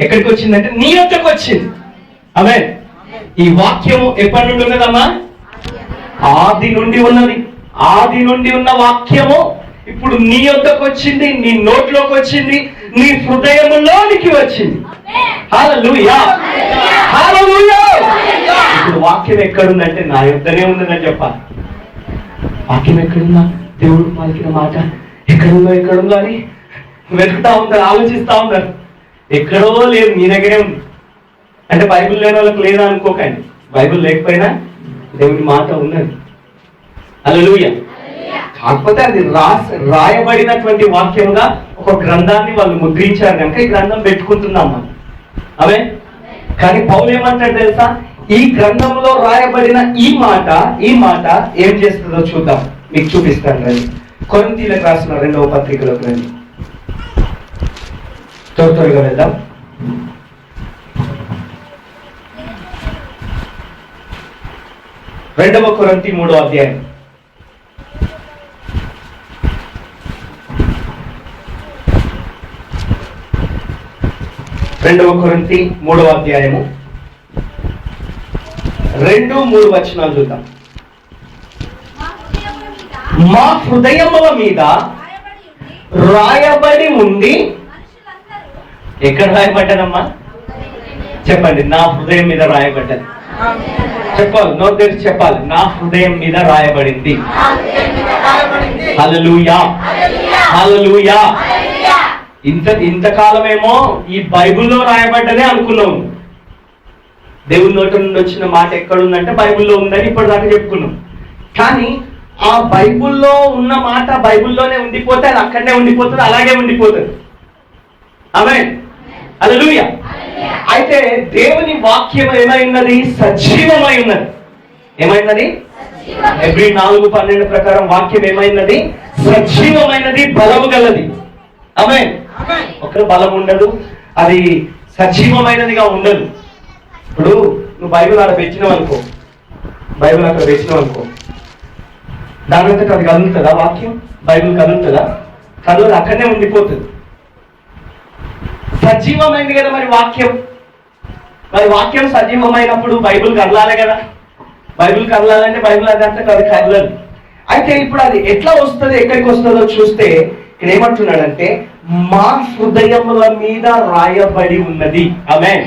ఎక్కడికి వచ్చిందంటే నీ యొద్దకు వచ్చింది. ఆమేన్. ఈ వాక్యము ఎప్పటి నుండి ఉన్నదమ్మా? ఆది నుండి ఉన్నది. ఆది నుండి ఉన్న వాక్యము ఇప్పుడు నీ యొద్దకు వచ్చింది, నీ నోట్లోకి వచ్చింది, నీ హృదయంలోనికి వచ్చింది. హల్లెలూయా, హల్లెలూయా. ఇప్పుడు వాక్యం ఎక్కడుందంటే నా యొద్దనే ఉన్నదని చెప్పాలి. వాక్యం ఎక్కడుందా? దేవుడు పలికిన మాట ఎక్కడుందో అని వెతుకుతా ఉంటారు, ఆలోచిస్తా ఉంటారు. ఎక్కడో లేదు, మీ దగ్గరే ఉంది. అంటే బైబిల్ లేని వాళ్ళకి లేదా అనుకోకండి. బైబిల్ లేకపోయినా దేవుని మాట ఉన్నది. హల్లెలూయా. కాకపోతే అది రాయబడినటువంటి వాక్యముగా ఒక గ్రంథాన్ని వాళ్ళు ముద్రించారు కనుక ఈ గ్రంథం పెట్టుకుంటున్నాం మనం. అవే కానీ పౌలు ఏమంటాడు తెలుసా? ఈ గ్రంథంలో రాయబడిన ఈ మాట ఏం చేస్తుందో చూద్దాం, మీకు చూపిస్తాను. రండి, కొరింథీయులకు రాసిన 2వ పత్రికలోకి రండి. త్వరగా వెళ్దాం. 2వ కొరింథీ 3వ అధ్యాయం. 2వ కొరింథీ 3వ అధ్యాయము 2-3 వచనాలు చూద్దాం. మా హృదయముల మీద రాయబడి ఉండి, ఎక్కడ రాయబడ్డదమ్మా? చెప్పండి. నా హృదయం మీద రాయబడ్డది. చెప్పాలి, నోరు తెరిచి చెప్పాలి. నా హృదయం మీద రాయబడింది. హల్లెలూయా, హల్లెలూయా. ఇంతకాలమేమో ఈ బైబిల్లో రాయబడ్డదే అనుకున్నాం. దేవుని నోటి నుండి వచ్చిన మాట ఎక్కడుందంటే బైబిల్లో ఉందని ఇప్పటిదాకా చెప్పుకున్నాం. కానీ ఆ బైబిల్లో ఉన్న మాట బైబిల్లోనే ఉండిపోతే అది అక్కడనే ఉండిపోతుంది, అలాగే ఉండిపోతుంది. ఆమేన్, హల్లెలూయా. అయితే దేవుని వాక్యం ఏమైనది? సజీవమై ఉన్నది. ఏమైనది? హెబ్రీ 4:12 ప్రకారం వాక్యం ఏమైనది? సజీవమైనది, బలము గలది. ఆమేన్. ఒక బలం ఉండదు, అది సజీవమైనదిగా ఉండదు. ఇప్పుడు నువ్వు బైబిల్ అక్కడ తెచ్చినావు అనుకో, దాని అంతటా అది కదులుతుందా? వాక్యం బైబిల్ కదులుతుందా? కదలదు, అక్కడనే ఉండిపోతుంది. సజీవమైంది కదా మరి వాక్యం. మరి వాక్యం సజీవమైనప్పుడు బైబిల్ కదలాలి కదా. బైబిల్ కదలాలంటే బైబిల్ అదంతా అది కదలదు. అయితే ఇప్పుడు అది ఎట్లా వస్తుంది, ఎక్కడికి వస్తుందో చూస్తే ఇక్కడ ఏమంటున్నాడంటే మా హృదయముల మీద రాయబడి ఉన్నది. ఆమేన్.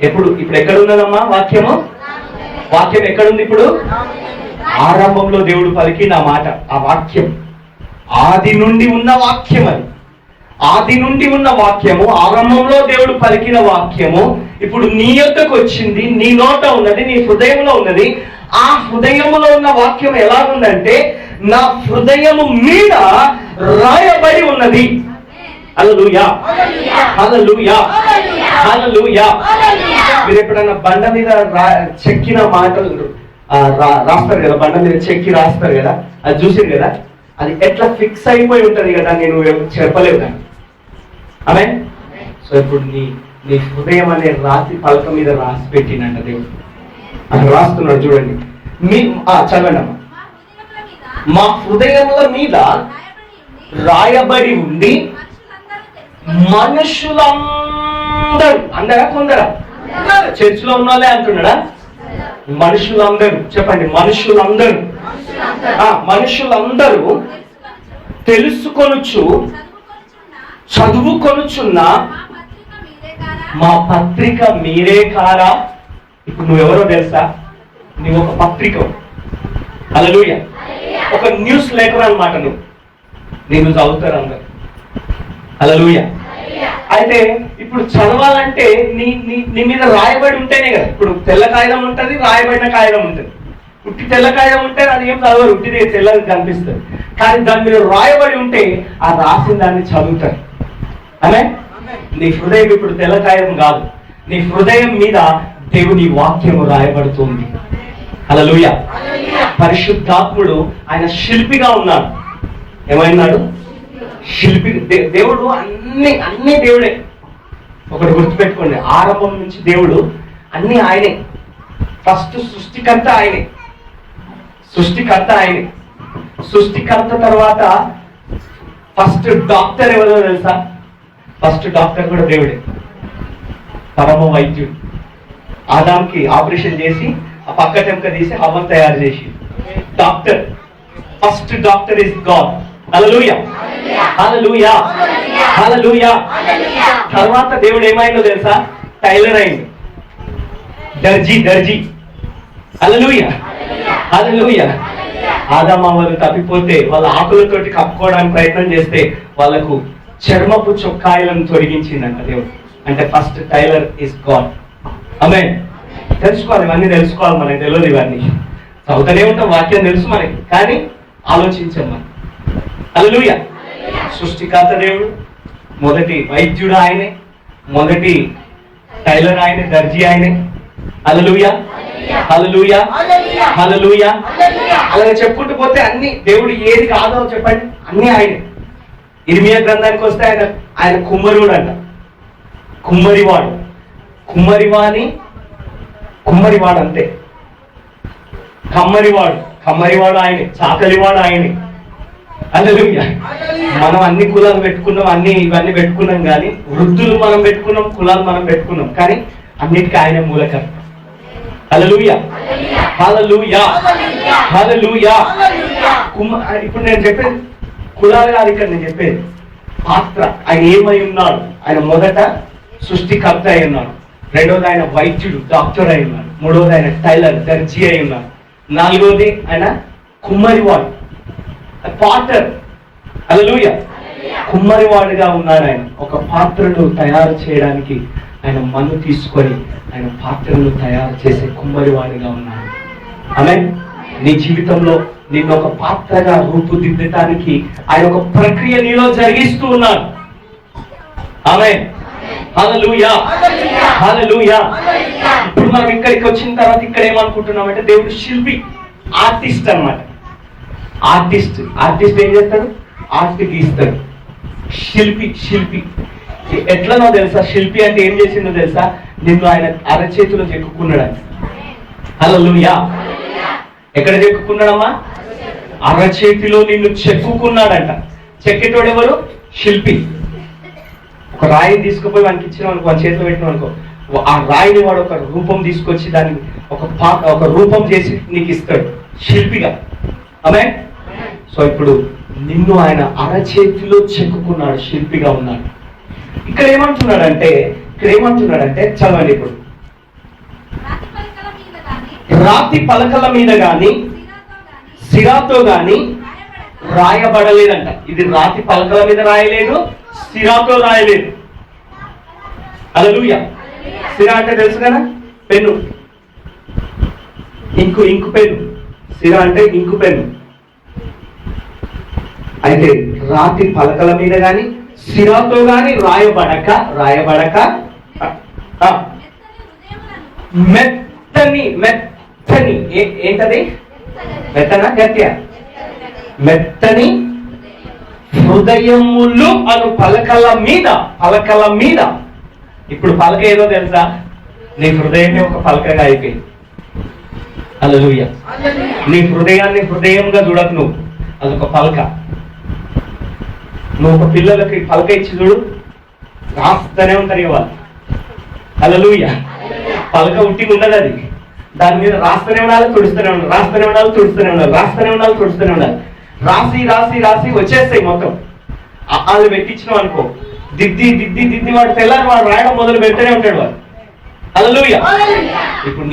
ఇప్పుడు ఎక్కడ ఉన్నదమ్మా వాక్యము? వాక్యం ఎక్కడుంది ఇప్పుడు? ఆరంభంలో దేవుడు పలికిన మాట, ఆ వాక్యం ఆది నుండి ఉన్న వాక్యం. అది ఆది నుండి ఉన్న వాక్యము, ఆరంభంలో దేవుడు పలికిన వాక్యము ఇప్పుడు నీ యొద్దకు వచ్చింది, నీ నోట ఉన్నది, నీ హృదయంలో ఉన్నది. ఆ హృదయంలో ఉన్న వాక్యం ఎలాగుందంటే నా హృదయము మీద రాయబడి ఉన్నది. హల్లెలూయా, హల్లెలూయా, హల్లెలూయా. మీరు ఎప్పుడన్నా బండ మీద చెక్కిన మాటలు రాస్తారు కదా, బండ మీద చెక్కి రాస్తారు కదా, అది చూసారు కదా, అది ఎట్లా ఫిక్స్ అయిపోయి ఉంటది కదా, నేను చెప్పలేవు కానీ. ఆమేన్. సో ఇప్పుడు నీ హృదయం అనే రాతి పలక మీద రాసి పెట్టినంట దేవుడు. అక్కడ రాస్తున్నాడు చూడండి. చదవండి అమ్మా. మా హృదయముల మీద రాయబడి ఉండి మనుషులందరూ, అందరా కొందరా? చర్చిలో ఉన్న వాళ్ళే అంటున్నాడా? మనుషులందరూ. చెప్పండి, మనుషులందరూ తెలుసుకొనుచు చదువుకొనుచున్న మా పత్రిక మీరే కారా? ఇప్పుడు నువ్వెవరో తెలుసా? నువ్వు ఒక పత్రిక. హల్లెలూయా. ఒక న్యూస్ లెటర్ అన్నమాట. నేను చదువుతారు అందరు. హల్లెలూయా. అయితే ఇప్పుడు చదవాలంటే నీ మీద రాయబడి ఉంటేనే కదా. ఇప్పుడు తెల్ల కాగితం ఉంటుంది, రాయబడిన కాగితం ఉంటుంది. ఉట్టి తెల్ల కాగితం ఉంటే అది ఏం చదవరు, ఉట్టిది తెల్లది కనిపిస్తుంది. కానీ దాని మీద రాయబడి ఉంటే ఆ రాసిన దాన్ని చదువుతారు. అనే నీ హృదయం ఇప్పుడు తెల్ల కాగితం కాదు, నీ హృదయం మీద దేవుని వాక్యము రాయబడుతుంది. హల్లెలూయా. పరిశుద్ధాత్ముడు ఆయన శిల్పిగా ఉన్నాడు. ఏమైనాడు? శిల్పి. దేవుడు అన్ని దేవుడే. ఒకటి గుర్తుపెట్టుకోండి, ఆరంభం నుంచి దేవుడు అన్ని ఆయనే. ఫస్ట్ సృష్టికర్త ఆయనే. సృష్టికర్త తర్వాత ఫస్ట్ డాక్టర్ ఎవరో తెలుసా? ఫస్ట్ డాక్టర్ కూడా దేవుడే. పరమ వైద్యుడు. ఆదాంకి ఆపరేషన్ చేసి ఆ పక్క టెంక తీసి హవ్వను తయారు చేసి doctor. First doctor is God. Hallelujah, hallelujah, hallelujah. తర్వాత దేవుడు ఏమైందో తెలుసా? టైలర్ అయింది, దర్జీ. హల్లెలూయా, హల్లెలూయా. ఆదాము అవ్వలు తప్పిపోతే వాళ్ళ ఆకులతోటి కప్పుకోవడానికి ప్రయత్నం చేస్తే వాళ్ళకు చర్మపు చొక్కాయలను తొలగించిందంట దేవుడు. అంటే ఫస్ట్ టైలర్ ఇస్ గాడ్. ఆమేన్. తెలుసుకోవాలి, ఇవన్నీ తెలుసుకోవాలి. మనకి తెలియదు, ఇవన్నీ చదువుతూనే ఉంటాం, వాక్యం తెలుసు మనకి, కానీ ఆలోచించాం మనం. హల్లెలూయా. సృష్టికర్త దేవుడు, మొదటి వైద్యుడు ఆయనే, మొదటి టైలర్ ఆయనే, దర్జీ ఆయనే. హల్లెలూయా, హల్లెలూయా, హల్లెలూయా. అలాగే చెప్పుకుంటూ పోతే అన్ని దేవుడు ఏది కాదో చెప్పండి, అన్ని ఆయనే. ఇర్మియా గ్రంథానికి వస్తే ఆయన కుమ్మరుడు అంట, కుమ్మరివాడు అంతే. కమ్మరివాడు ఆయనే, చాకలివాడు ఆయనే. హల్లెలూయా. మనం అన్ని కులాలు పెట్టుకున్నాం, ఇవన్నీ పెట్టుకున్నాం, కానీ వృద్ధులు మనం పెట్టుకున్నాం, కులాలు మనం పెట్టుకున్నాం, కానీ అన్నిటికీ ఆయన మూలకర్త. హల్లెలూయా, హల్లెలూయా, హల్లెలూయా. ఇప్పుడు నేను చెప్పేది కులాలు కాదు, ఇక్కడ నేను చెప్పేది పాత్ర. ఆయన ఏమై ఉన్నాడు? ఆయన మొదట సృష్టికర్త అయి ఉన్నాడు, రెండోది ఆయన వైద్యుడు, డాక్టర్ అయి ఉన్నాడు, మూడోది ఆయన టైలర్, దర్జీ అయి ఉన్నాడు, నాలుగోది ఆయన కుమ్మరివాడు, పాటర్. హల్లెలూయా. కుమ్మరివాడుగా ఉన్నాడు ఆయన. ఒక పాత్రను తయారు చేయడానికి ఆయన మన్ను తీసుకొని ఆయన పాత్రను తయారు చేసే కుమ్మరివాడిగా ఉన్నాడు. ఆమేన్. నీ జీవితంలో నిన్ను ఒక పాత్రగా రూపుదిద్దటానికి ఆయన ఒక ప్రక్రియ నీలో జరిగిస్తూ ఉన్నాడు. ఆమేన్. హల్లెలూయా, హల్లెలూయా. ఇప్పుడు మనం ఇక్కడికి వచ్చిన తర్వాత ఇక్కడ ఏమనుకుంటున్నామంటే దేవుడు శిల్పి, ఆర్టిస్ట్ అన్నమాట. ఆర్టిస్ట్ ఏం చేస్తాడు? ఆర్ట్ గీస్తాడు. శిల్పి ఎట్లనో తెలుసా? శిల్పి అంటే ఏం చేసిందో తెలుసా? నిన్ను ఆయన అరచేతిలో చెక్కుకున్నాడు. హల్లెలూయా. ఎక్కడ చెక్కుకున్నాడమ్మా? అరచేతిలో నిన్ను చెక్కుకున్నాడంట. చెక్కేటోడు ఎవరు? శిల్పి. ఒక రాయిని తీసుకుపోయి వానికి ఇచ్చిన అనుకో, వాని చేతిలో పెట్టిన అనుకో, ఆ రాయిని వాడు ఒక రూపం తీసుకొచ్చి దాన్ని ఒక రూపం చేసి నీకు ఇస్తాడు శిల్పిగా. ఆమేన్. సో ఇప్పుడు నిన్ను ఆయన అరచేతిలో చెక్కుకున్నాడు, శిల్పిగా ఉన్నాడు. ఇక్కడ ఏమంటున్నాడంటే చదవండి ఇప్పుడు. రాతి పలకల మీద గాని సిరాతో గాని రాయబడలేదంట. ఇది రాతి పలకల మీద రాయలేదు, సిరాతో రాయలేదు. హల్లెలూయా. సిరా అంటే తెలుసు కదా, పెన్ను, ఇంకు పెన్ను. సిరా అంటే ఇంకు పెన్ను. అయితే రాతి పలకల మీద గాని సిరాతో గాని రాయబడక మెత్తని ఏంటది? మెత్తన గట్టిగా? మెత్తని హృదయములు అను పలకల మీద. ఇప్పుడు పలక ఏదో తెలుసా? నీ హృదయమే ఒక పలకగా అయిపోయింది. హల్లెలూయా. నీ హృదయాన్ని హృదయంగా చూడకు నువ్వు, అదొక పలక. నువ్వు ఒక పిల్లలకి పలక ఇచ్చి చూడు, రాస్తూనే ఉంటారు వాళ్ళు. హల్లెలూయా. పలక ఉట్టిగా ఉండదు, అది దాని మీద రాస్తూనే ఉండాలి, తుడుస్తూనే ఉండాలి, రాస్తూనే ఉండాలి, తుడుస్తూనే ఉండాలి, రాస్తూనే ఉండాలి, తుడుస్తూనే ఉండాలి. రాసి వచ్చేస్తాయి మొత్తం. వాళ్ళు పెట్టించినావు అనుకో, దిద్ది వాడు తెల్లారి వాడు రాయడం మొదలు పెడుతూనే ఉంటాడు వాడు. హల్లెలూయా. ఇప్పుడు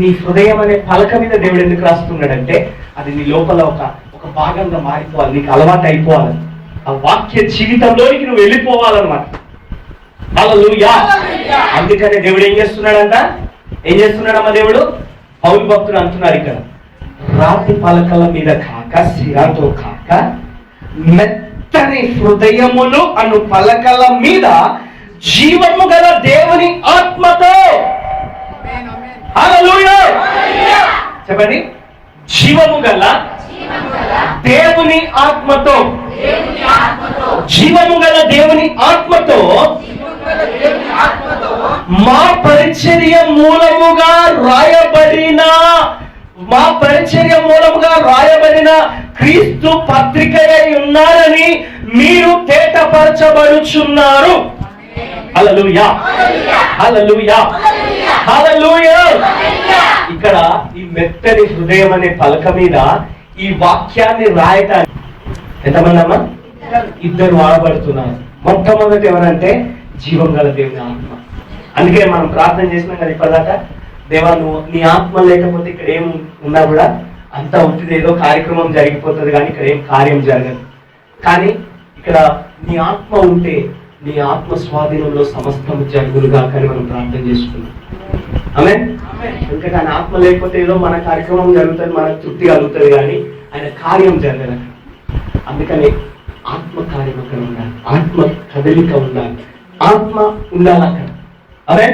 నీ హృదయం అనే పలక మీద దేవుడు ఎందుకు రాస్తున్నాడంటే అది నీ లోపల ఒక భాగంగా మారిపోవాలి, నీకు అలవాటు అయిపోవాలి, ఆ వాక్య జీవితంలోనికి నువ్వు వెళ్ళిపోవాలన్నమాట. హల్లెలూయా. అందుకనే దేవుడు ఏం చేస్తున్నాడమ్మా? దేవుడు పౌలు భక్తుడు అంటున్నారు ఇక్కడ, రాతి పలకల మీద కాక సిరాతో కాక మెత్తని హృదయములు అను పలకల మీద జీవము గల దేవుని ఆత్మతో. హల్లెలూయా. చెప్పండి. జీవము గల దేవుని ఆత్మతో, జీవము గల దేవుని ఆత్మతో మా పరిచర్య మూలముగా రాయబడిన క్రీస్తు పత్రిక అయి ఉన్నారని మీరు తేటపరచబడుచున్నారు. హల్లెలూయా, హల్లెలూయా, హల్లెలూయా. ఇక్కడ ఈ మెత్తని హృదయం అనే పలక మీద ఈ వాక్యాన్ని రాయటానికి ఎంతమంది అమ్మా? ఇద్దరు వాడబడుతున్నారు. మొట్టమొదటి ఎవరంటే జీవం గల దేవుని ఆత్మ. అందుకే మనం ప్రార్థన చేసినాం కదా ఇప్పటిదాకా, దేవా నువ్వు నీ ఆత్మ లేకపోతే ఇక్కడ ఏం ఉన్నా కూడా అంతా ఉంటుంది, ఏదో కార్యక్రమం జరిగిపోతుంది కానీ ఇక్కడ ఏం కార్యం జరగదు. కానీ ఇక్కడ నీ ఆత్మ ఉంటే నీ ఆత్మ స్వాధీనంలో సమస్తం జరుగులుగా కానీ మనం ప్రార్థన చేసుకున్నాం. ఆమేన్. ఎందుకంటే ఆయన ఆత్మ లేకపోతే ఏదో మన కార్యక్రమం జరుగుతుంది, మనకు తృప్తి కలుగుతుంది కానీ ఆయన కార్యం జరగదు. అందుకని ఆత్మ కార్యం అక్కడ ఉండాలి, ఆత్మ కదలిక ఉండాలి, ఆత్మ ఉండాలి అక్కడ. అదే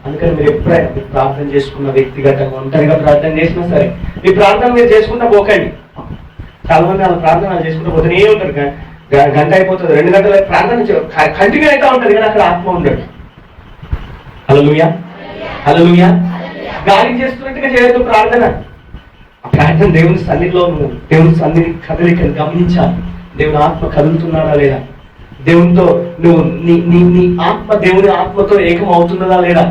అందుకని మీరు ఎప్పుడైనా మీరు ప్రార్థన చేసుకున్న వ్యక్తిగతంగా ఒంటరిగా ప్రార్థన చేసినా సరే మీ ప్రార్థన మీరు చేసుకుంటా పోకండి. చాలా మంది వాళ్ళ ప్రార్థన చేసుకుంటూ పోతూనే ఉంటారు, గంట అయిపోతుంది, 2 గంటల ప్రార్థన కంటిన్యూ అవుతా ఉంటుంది కానీ అక్కడ ఆత్మ ఉండడు. హల్లెలూయా, హల్లెలూయా. గాలి చేస్తున్నట్టుగా చేయొద్దు ప్రార్థన. ఆ ప్రార్థన దేవుని సన్నిధిలో దేవుని సన్నిధి కదలికను గమనించాలి. దేవుని ఆత్మ కదులుతున్నాడా లేదా, దేవునితో నువ్వు నీ ఆత్మ దేవుని ఆత్మతో ఏకం అవుతున్నదా లేదా,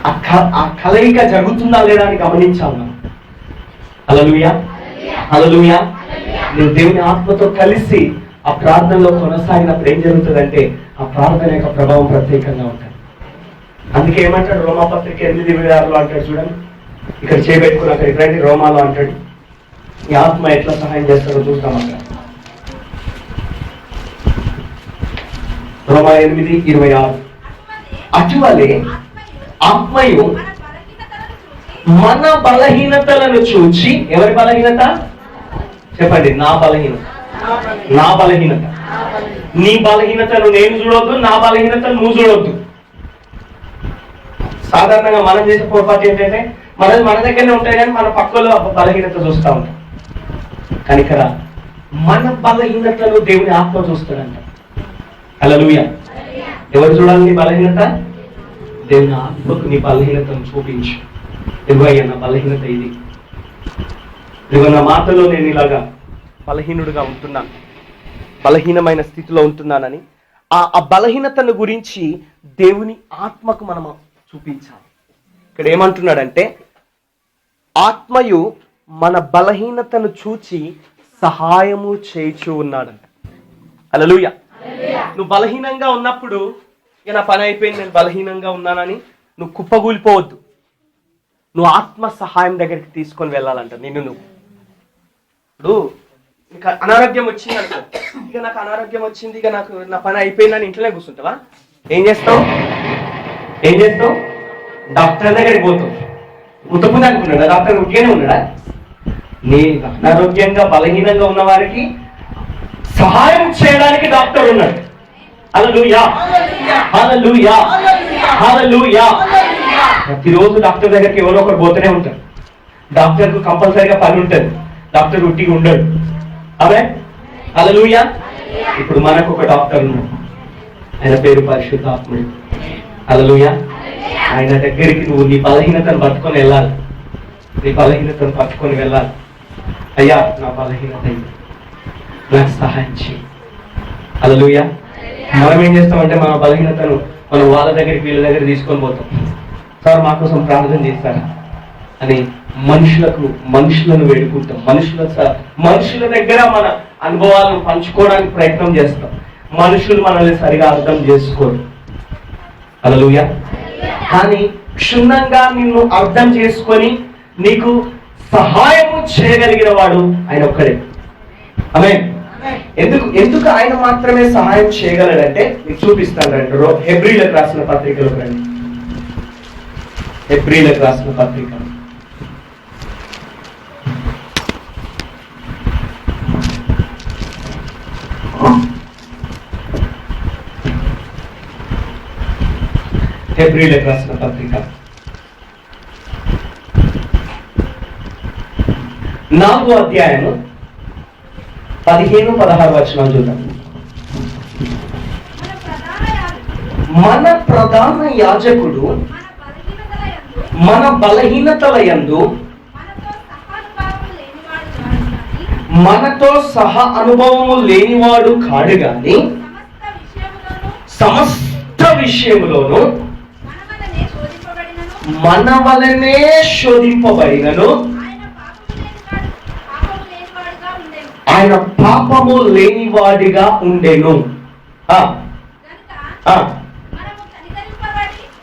ఆ కలయిక జరుగుతుందా లేదా అని గమనించాలి మనం. హల్లెలూయా, హల్లెలూయా. నువ్వు దేవుని ఆత్మతో కలిసి ఆ ప్రార్థనలో కొనసాగినప్పుడు ఏం జరుగుతుందంటే ఆ ప్రార్థన యొక్క ప్రభావం ప్రత్యేకంగా ఉంటుంది. అందుకే ఏమంటాడు రోమాపత్రిక 8:26 అంటాడు చూడండి, ఇక్కడ చేయబెట్టుకుని అక్కడ ఇక్కడంటే రోమాలో అంటాడు ఈ ఆత్మ ఎట్లా సహాయం చేస్తాడో చూస్తాం అక్కడ. రోమా 8:26 అటువలే ఆత్మయు మన బలహీనతలను చూచి, ఎవరి బలహీనత చెప్పండి? నా బలహీనత, నా బలహీనత. నీ బలహీనతను నేను చూడొద్దు, నా బలహీనతను నువ్వు చూడొద్దు. సాధారణంగా మనం చేసే పొరపాటు ఏంటంటే మన దగ్గరనే ఉంటాయి కానీ మన పక్కలో బలహీనత చూస్తూ ఉంటాం. కానీ ఇక్కడ మన బలహీనతను దేవుని ఆత్మ చూస్తాడంట. హల్లెలూయా. ఎవరు చూడాలి నీ బలహీనత? దేవుని ఆత్మకు నీ బలహీనతను చూపించు. ఇవ్వయ్యా నా బలహీనత ఇది, ఇదిగో నా మాటలో నేను ఇలాగా బలహీనుడుగా ఉంటున్నాను, బలహీనమైన స్థితిలో ఉంటున్నానని ఆ బలహీనతను గురించి దేవుని ఆత్మకు మనం చూపించాలి. ఇక్కడ ఏమంటున్నాడంటే ఆత్మయు మన బలహీనతను చూచి సహాయము చేయుచు ఉన్నాడంట. హల్లెలూయా. నువ్వు బలహీనంగా ఉన్నప్పుడు ఇక నా పని అయిపోయింది, నేను బలహీనంగా ఉన్నానని నువ్వు కుప్పగూలిపోవద్దు. నువ్వు ఆత్మ సహాయం దగ్గరికి తీసుకొని వెళ్ళాలంట నిన్ను నువ్వు. ఇప్పుడు నీకు అనారోగ్యం వచ్చింది అనుకో, ఇక నాకు అనారోగ్యం వచ్చింది, ఇక నాకు నా పని అయిపోయిందని ఇంట్లోనే కూర్చుంటావా? ఏం చేస్తావు? డాక్టర్ దగ్గరికి పోతావు. ఉత్తపుంది అనుకున్నాడా డాక్టర్? ఉట్టిగానే ఉన్నాడా? నీ అనారోగ్యంగా బలహీనంగా ఉన్న వారికి సహాయం చేయడానికి డాక్టర్ ఉన్నాడు. హల్లెలూయా, హల్లెలూయా, హల్లెలూయా. ప్రతిరోజు డాక్టర్ దగ్గరికి ఎవరో ఒకరు పోతూనే ఉంటారు. డాక్టర్కు కంపల్సరీగా పని ఉంటుంది, డాక్టర్ ఉట్టిగా ఉండడు. అవే హల్లెలూయా. ఇప్పుడు మనకు ఒక డాక్టర్ ఉన్నాడు, ఆయన పేరు పరిశుద్ధాత్ముడు. హల్లెలూయా. ఆయన దగ్గరికి నువ్వు నీ బలహీనతను పట్టుకొని వెళ్ళాలి, నీ బలహీనతను పట్టుకొని వెళ్ళాలి. అయ్యా నా బలహీనత నాకు సహాయం చేయి. హల్లెలూయా. మనం ఏం చేస్తామంటే మన బలహీనతను మనం వాళ్ళ దగ్గరికి వీళ్ళ దగ్గర తీసుకొని పోతాం. సార్ మా కోసం ప్రార్థన చేస్తారా అని మనుషులను వేడుకుంటాం. మనుషుల దగ్గర మన అనుభవాలను పంచుకోవడానికి ప్రయత్నం చేస్తాం. మనుషులు మనల్ని సరిగా అర్థం చేసుకోరు. హల్లెలూయా. కానీ క్షుణ్ణంగా నిన్ను అర్థం చేసుకొని నీకు సహాయము చేయగలిగిన వాడు ఆయన ఒక్కడే. ఆమేన్. ఎందుకు ఆయన మాత్రమే సహాయం చేయగలడంటే మీకు చూపిస్తాను రండి. హెబ్రీలకు రాసిన పత్రికలోకి రండి. హెబ్రీలకు రాసిన పత్రిక హెబ్రీలకు రాసిన పత్రిక 4వ అధ్యాయము 15-16 వచనాలు చూద్దాం. మన ప్రధాన యాజకుడు మన బలహీనతల యందు మనతో సహా అనుభవము లేనివాడు కాడు గాని సమస్త విషయములోను మన వలనే శోధింపబడినను ఆయన పాపము లేనివాడిగా ఉండెను.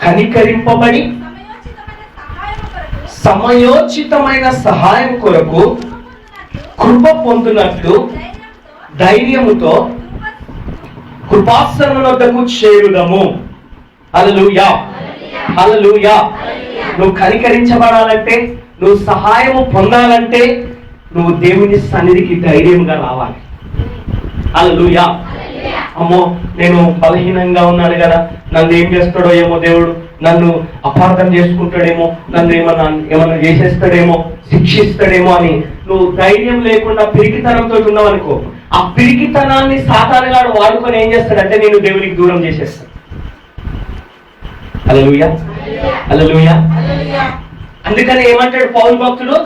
కనికరింపబడి సమయోచితమైన సహాయం కొరకు కృప పొందునట్లు ధైర్యముతో కృపాసనమునొద్దకు చేరుదము. హల్లెలూయా, హల్లెలూయా. నువ్వు కనికరించబడాలంటే, నువ్వు సహాయము పొందాలంటే నువ్వు దేవుని సన్నిధికి ధైర్యంగా రావాలి. హల్లెలూయా. అమ్మో నేను బలహీనంగా ఉన్నాను కదా, నన్ను ఏం చేస్తాడో ఏమో దేవుడు, నన్ను అపార్థం చేసుకుంటాడేమో, నన్ను ఏమన్నా చేసేస్తాడేమో, శిక్షిస్తాడేమో అని నువ్వు ధైర్యం లేకుండా పిరికితనంతో ఉన్నావు అనుకో, ఆ పిరికితనాన్ని సాతానుగాడు వాడుకొని ఏం చేస్తాడంటే నేను దేవునికి దూరం చేసేస్తాడు. హల్లెలూయా, హల్లెలూయా. అందుకని ఏమంటాడు పౌలు భక్తుడు,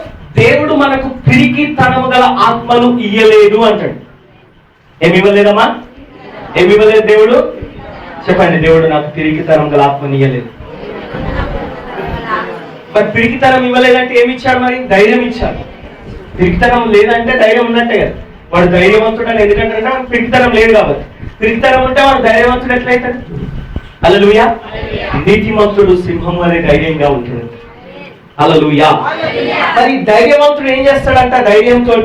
దేవుడు మనకు పిరికితనము గల ఆత్మను ఇయ్యలేదు అంటాడు. ఏమి ఇవ్వలేదమ్మా? ఏమి ఇవ్వలేదు దేవుడు? చెప్పండి, దేవుడు నాకు పిరికితనం గల ఆత్మను ఇయ్యలేదు. మరి పిరికితనం ఇవ్వలేదంటే ఏమి ఇచ్చాడు? మరి ధైర్యం ఇచ్చాడు. పిరికితనం లేదంటే ధైర్యం ఉన్నట్టే కదా. వాడు ధైర్యవంతుడు అని ఎందుకంటే వాడు పిరికితనం లేదు కాబట్టి. పిరికితనం ఉంటే వాడు ధైర్యవంతుడు ఎట్లయితాడు? హల్లెలూయా. నీతిమంతుడు సింహం వలె ధైర్యంగా ఉంటాడు. హల్లెలూయా. మరి ధైర్యవంతుడు ఏం చేస్తాడంట? ధైర్యంతో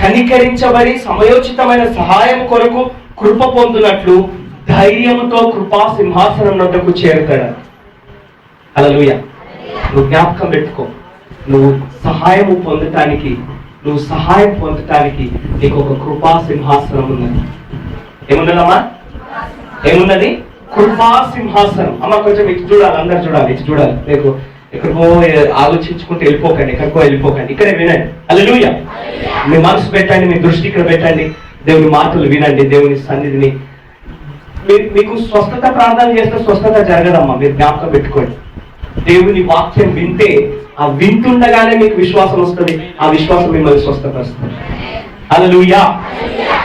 కనికరించబడి సమయోచితమైన సహాయం కొరకు కృప పొందునట్లు ధైర్యంతో కృపా సింహాసనం వద్దకు చేరుతాడు. హల్లెలూయా. నువ్వు జ్ఞాపకం పెట్టుకో, నువ్వు సహాయము పొందటానికి, నువ్వు సహాయం పొందటానికి నీకు ఒక కృపా సింహాసనం ఉన్నది. ఏమున్నదమ్మా? ఏమున్నది? కృపా సింహాసనం. అమ్మ కొంచెం ఇటు చూడాలి, అందరు చూడాలి, ఇటు చూడాలి. మీకు ఎక్కడికో ఆలోచించుకుంటూ వెళ్ళిపోకండి, ఎక్కడికో వెళ్ళిపోకండి, ఇక్కడే వినండి. హల్లెలూయా. మీ మనసు పెట్టండి, మీ దృష్టి ఇక్కడ పెట్టండి, దేవుని మాటలు వినండి, దేవుని సన్నిధిని. మీకు స్వస్థత ప్రార్థన చేస్తే స్వస్థత జరగదమ్మా, మీరు జ్ఞాపకం పెట్టుకోండి. దేవుని వాక్యం వింటే, ఆ వింటుండగానే మీకు విశ్వాసం వస్తుంది, ఆ విశ్వాసం మిమ్మల్ని స్వస్థపరుస్తుంది. హల్లెలూయా,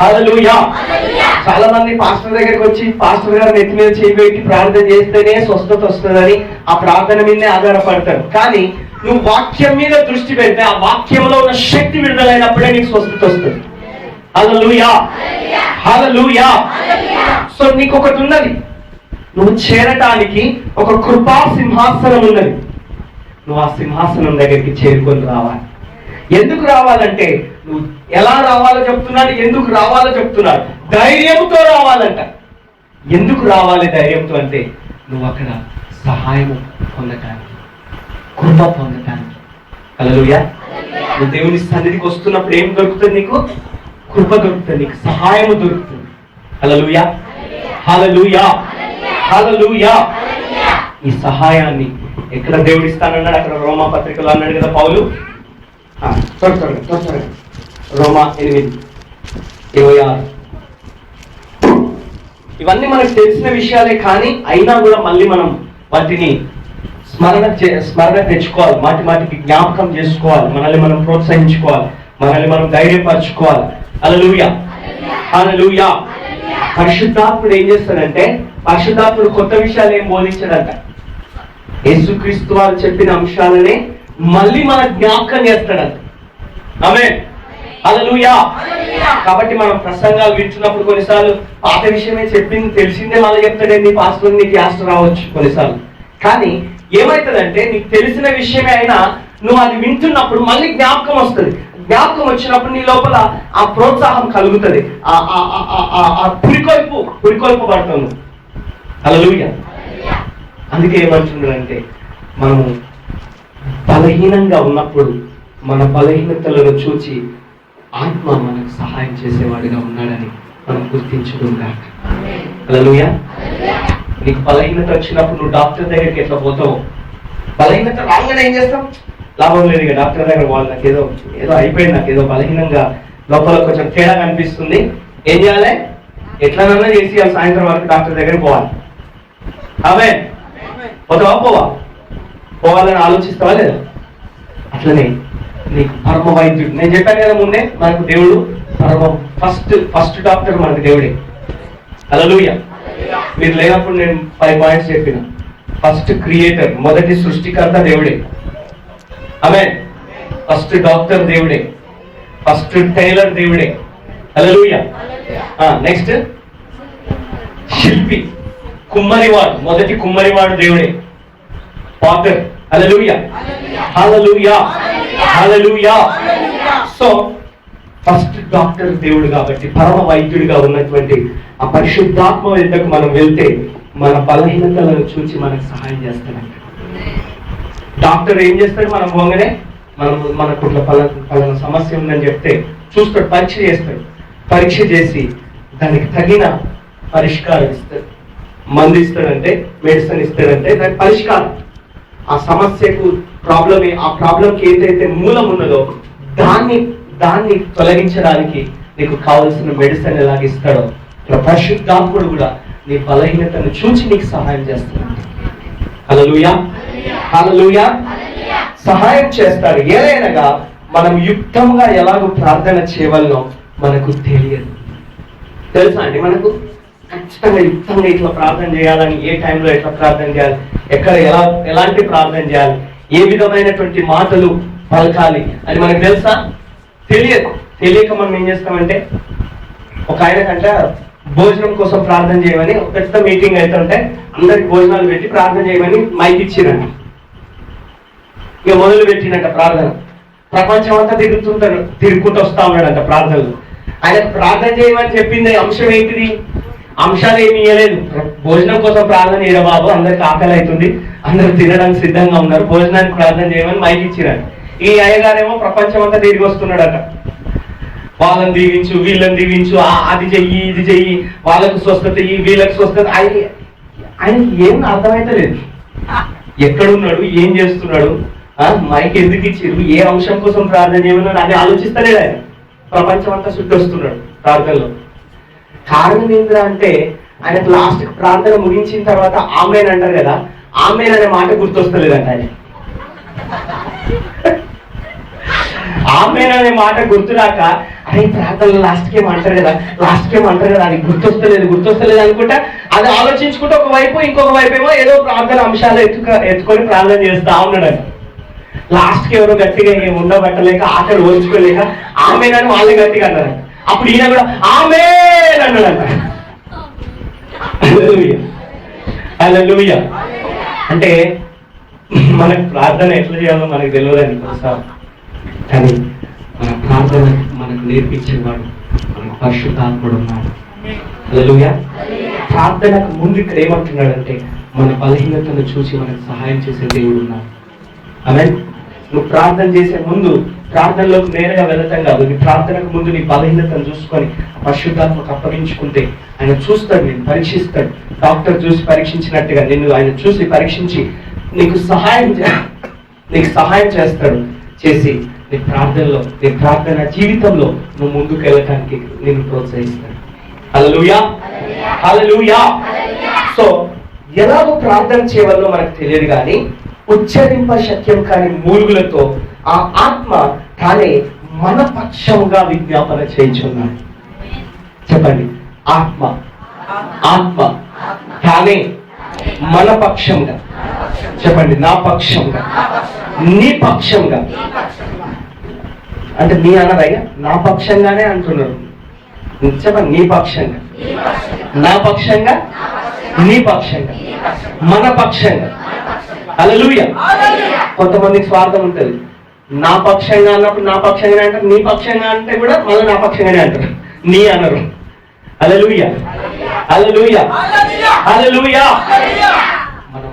హల్లెలూయా. చాలా మంది పాస్టర్ దగ్గరికి వచ్చి పాస్టర్ గారు నెత్తి మీద చేపెట్టి ప్రార్థన చేస్తేనే స్వస్థత వస్తుందని ఆ ప్రార్థన మీదనే ఆధారపడతారు. కానీ నువ్వు వాక్యం మీద దృష్టి పెడితే ఆ వాక్యంలో ఉన్న శక్తి విడుదలైనప్పుడే నీకు స్వస్థత వస్తుంది. హల్లెలూయా, హల్లెలూయా. సో నీకు ఒకటి ఉన్నది, నువ్వు చేరటానికి ఒక కృపా సింహాసనం ఉన్నది. నువ్వు ఆ సింహాసనం దగ్గరికి చేరుకొని రావాలి. ఎందుకు రావాలంటే, నువ్వు ఎలా రావాలో చెప్తున్నాడు, ఎందుకు రావాలో చెప్తున్నాడు. ధైర్యంతో రావాలంట. ఎందుకు రావాలి ధైర్యంతో అంటే, నువ్వు అక్కడ సహాయం పొందటానికి, కృప పొందటానికి. హల్లెలూయా. నువ్వు దేవుని సన్నిధికి వస్తున్నప్పుడు ఏం దొరుకుతుంది? నీకు కృప దొరుకుతుంది, నీకు సహాయం దొరుకుతుంది. హల్లెలూయా, హల్లెలూయా, హల్లెలూయా. ఈ సహాయాన్ని ఎక్కడ దేవుడు ఇస్తానన్నాడు? అక్కడ రోమా పత్రికలో అన్నాడు కదా పౌలు. త్వరగా రోమా 8:26. ఇవన్నీ మనకు తెలిసిన విషయాలే, కానీ అయినా కూడా మళ్ళీ మనం వాటిని స్మరణ తెచ్చుకోవాలి, మాటికి జ్ఞాపకం చేసుకోవాలి, మనల్ని మనం ప్రోత్సహించుకోవాలి, మనల్ని మనం ధైర్యపరచుకోవాలి. హల్లెలూయా, హల్లెలూయా. పరిశుద్ధాత్ముడు ఏం చేస్తాడంటే, పరిశుద్ధాత్ముడు కొత్త విషయాలు ఏం బోధించాడంట, యేసుక్రీస్తు వారు చెప్పిన అంశాలనే మళ్ళీ మన జ్ఞాపకం చేస్తాడంట. ఆమేన్, హల్లెలూయా. కాబట్టి మనం ప్రసంగాలు వింటున్నప్పుడు కొన్నిసార్లు పాత విషయమే చెప్పింది తెలిసిందే మళ్ళీ చెప్తాడండి పాస్టర్, నీకు యాస్టర్ రావచ్చు కొన్నిసార్లు. కానీ ఏమవుతుందంటే, నీకు తెలిసిన విషయమే అయినా నువ్వు అది వింటున్నప్పుడు మళ్ళీ జ్ఞాపకం వస్తుంది. జ్ఞాపకం వచ్చినప్పుడు నీ లోపల ఆ ప్రోత్సాహం కలుగుతుంది, ఆ పురికొల్పు పడుతుంది. హల్లెలూయా. అందుకే ఏమంటున్నారంటే, మనము బలహీనంగా ఉన్నప్పుడు మన బలహీనతలను చూచి ఆత్మ మనకు సహాయం చేసేవాడిగా ఉన్నాడని మనం గుర్తించుకుందాం. హల్లెలూయా. నీకు బలహీనత వచ్చినప్పుడు నువ్వు డాక్టర్ దగ్గరికి ఎట్లా పోతావు? బలహీనత రాగానే ఏం చేస్తాం? లాభం లేదు, ఇక డాక్టర్ దగ్గర వాళ్ళు నాకు ఏదో అయిపోయింది, నాకు ఏదో బలహీనంగా లోపల కొంచెం తేడా కనిపిస్తుంది, ఏం చేయాలి? ఎట్లనన్నా చేసి సాయంత్రం వరకు డాక్టర్ దగ్గరికి పోవాలి. ఆమె పోతావా? పోవాలని ఆలోచిస్తావా లేదా? అట్లనే నీకు పరమ వైద్యుడు. నేను చెప్పాను కదా ముందే, మనకు దేవుడు పరమ ఫస్ట్ డాక్టర్ మనకు దేవుడే. హల్లెలూయా. మీరు లేనప్పుడు నేను 5 పాయింట్స్ చెప్పిన. ఫస్ట్ క్రియేటర్, మొదటి సృష్టికర్త దేవుడే. ఆమేన్. ఫస్ట్ డాక్టర్ దేవుడే, ఫస్ట్ టైలర్ దేవుడే. హల్లెలూయా. నెక్స్ట్ శిల్పి, కుమ్మరివాడు, మొదటి కుమ్మరివాడు దేవుడే, పాటర్. హల్లెలూయా, హల్లెలూయా, హల్లెలూయా. సో ఫస్ట్ డాక్టర్ దేవుడు కాబట్టి పరమ వైద్యుడిగా ఉన్నటువంటి ఆ పరిశుద్ధాత్మ యొద్దకు మనం వెళ్తే మన బలహీనతలను చూసి మనకు సహాయం చేస్తాడంట. డాక్టర్ ఏం చేస్తాడు? మనం పోగానే మనకు పలానా సమస్య ఉందని చెప్తే చూస్తాడు, పరీక్ష చేస్తాడు. పరీక్ష చేసి దానికి తగిన పరిష్కారం ఇస్తాడు. మందు ఇస్తాడంటే, మెడిసిన్ ఇస్తాడంటే దానికి పరిష్కారం. ఆ సమస్యకు ఆ ప్రాబ్లంకి ఏదైతే మూలం ఉన్నదో దాన్ని తొలగించడానికి నీకు కావలసిన మెడిసిన్ ఎలాగ ఇస్తాడో ఇలా పరిశుద్ధాత్ముడు కూడా నీ బలహీనతను చూచి నీకు సహాయం చేస్తాడు. హల్లెలూయా, హల్లెలూయా. సహాయం చేస్తాడు. ఏదైనా మనం యుక్తంగా ఎలాగో ప్రార్థన చేయవలనో మనకు తెలియదు. తెలుసా అండి? మనకు ఖచ్చితంగా యుక్తంగా ఇట్లా ప్రార్థన చేయాలని, ఏ టైంలో ఎట్లా ప్రార్థన చేయాలి, ఎక్కడ ఎలాంటి ప్రార్థన చేయాలి, ఏ విధమైనటువంటి మాటలు పలకాలి అని మనకు తెలుసా? తెలియదు. తెలియక మనం ఏం చేస్తామంటే, ఒక ఆయన కంట భోజనం కోసం ప్రార్థన చేయమని ఒక పెద్ద మీటింగ్ అవుతుంటే అందరికి భోజనాలు పెట్టి ప్రార్థన చేయమని మైక్ ఇచ్చిరంట. ఇక మొదలు పెట్టినట్ట ప్రార్థన. ప్రపంచం అంతా తిరుగుకుంటూ వస్తా ఉన్నాడంట ప్రార్థనలు. ఆయన ప్రార్థన చేయమని చెప్పింది అంశం ఏంటిది? అంశాలు ఏమి ఇవ్వలేదు. భోజనం కోసం ప్రార్థన చేయడం బాబు, అందరికి ఆకలి అవుతుంది, అందరూ తినడానికి సిద్ధంగా ఉన్నారు, భోజనానికి ప్రార్థన చేయమని మైక్ ఇచ్చిరాడు. ఈ అయ్యగారేమో ప్రపంచం అంతా తిరిగి వస్తున్నాడట. వాళ్ళని దీవించు, వీళ్ళని దీవించు, అది చెయ్యి, ఇది చెయ్యి, వాళ్ళకు స్వస్థత ఇయ్యి, వీళ్ళకి స్వస్థత. ఆయనకి ఏం అర్థమైతే లేదు. ఎక్కడున్నాడు, ఏం చేస్తున్నాడు, మైక్ ఎందుకు ఇచ్చిరు, ఏ అంశం కోసం ప్రార్థన చేయమన్నాడు అని ఆలోచిస్తలేడు ఆయన. ప్రపంచం అంతా చుట్టూ వస్తున్నాడు ప్రార్థనలో. కారణం ఏంద్రా అంటే ఆయనకు లాస్ట్ ప్రార్థన ముగించిన తర్వాత ఆమెన్ అంటారు కదా, ఆమెన్ అనే మాట గుర్తొస్తలేదంట ఆయన. ఆమెన్ అనే మాట గుర్తురాక అరే ప్రార్థనలో లాస్ట్కి ఏమంటారు కదా అది గుర్తొస్తలేదు అనుకుంటా అది ఆలోచించుకుంటే ఒకవైపు, ఇంకొక వైపు ఏమో ఏదో ప్రార్థన అంశాలు ఎత్తుకొని ప్రార్థన చేస్తా ఉన్నాడు. లాస్ట్కి ఎవరో గట్టిగా ఉండబట్టలేక, ఆకలి ఓర్చుకోలేక ఆమెన్ అని వాళ్ళే గట్టిగా అన్నారు. అప్పుడు ఈయన కూడా ఆమేన్ అన్నాడంట. హల్లెలూయా. అంటే మనకు ప్రార్థన ఎట్లా చేయాలో మనకు తెలియదని తెలుసా? కానీ మన ప్రార్థన మనకు నేర్పించేవాడు మనకు పరిశుద్ధాత్ముడు ఉన్నాడు. హల్లెలూయా. ప్రార్థనకు ముందు ఇక్కడ ఏమంటున్నాడంటే మన బలహీనతను చూసి మనకు సహాయం చేసే దేవుడు ఉన్నాడు. ఆమేన్. నువ్వు ప్రార్థన చేసే ముందు ప్రార్థనలోకి నేరుగా వెళ్ళటం కాదు. నీ ప్రార్థనకు ముందు నీ బలహీనతను చూసుకొని పరిశుద్ధాత్మకు అప్పగించుకుంటే ఆయన చూస్తాడు, నేను పరీక్షిస్తాడు. డాక్టర్ చూసి పరీక్షించినట్టుగా నిన్ను ఆయన చూసి పరీక్షించి నీకు సహాయం చేస్తాడు. చేసి నీ ప్రార్థన జీవితంలో నువ్వు ముందుకు వెళ్ళటానికి నేను ప్రోత్సహిస్తాడు. హల్లెలూయా, హల్లెలూయా. సో ఎలాగో ప్రార్థన చేయవల్లో మనకు తెలియదు, కానీ ఉచ్చరింప శక్యం కాని మూలుగులతో ఆ ఆత్మ తానే మన పక్షంగా విజ్ఞాపన చేయించున్నాడు. చెప్పండి, ఆత్మ తానే మన పక్షంగా. చెప్పండి, నా పక్షంగా, నీ పక్షంగా. అంటే నీ అన్నదయ్యా, నా పక్షంగానే అంటున్నారు. చెప్పండి, నీ పక్షంగా, నా పక్షంగా, నీ పక్షంగా, మన పక్షంగా. హల్లెలూయా. కొంతమందికి స్వార్థం ఉంటుంది. నా పక్షంగా అన్నప్పుడు నా పక్షంగానే అంటారు, నీ పక్షంగా అంటే కూడా మళ్ళీ నా పక్షంగానే అంటారు, నీ అనరు. హల్లెలూయా, హల్లెలూయా, హల్లెలూయా. మనం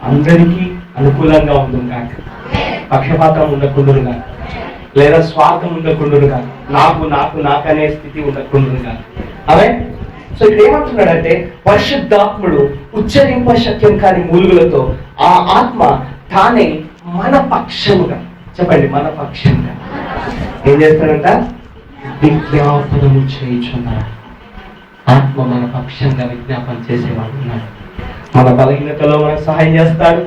అందరికీ అనుకూలంగా ఉందాం కాక, పక్షపాతం ఉండకుండును కాక, లేదా స్వార్థం ఉండకుండును కాక, నాకు అనే స్థితి ఉండకుండును కాక. అవే. సో ఇక్కడ ఏమంటున్నాడంటే పరిశుద్ధాత్ముడు ఉచ్చరింప శక్యం కాని మూలుగులతో ఆ ఆత్మ తానే మన పక్షముగా. చెప్పండి, మన పక్షంగా ఏం చేస్తాడంట? విజ్ఞాపనము చేయించున్నాడు. ఆత్మ మన పక్షంగా విజ్ఞాపన చేసేవాడు ఉన్నాడు. మన బలహీనతలో మనకు సహాయం చేస్తాడు.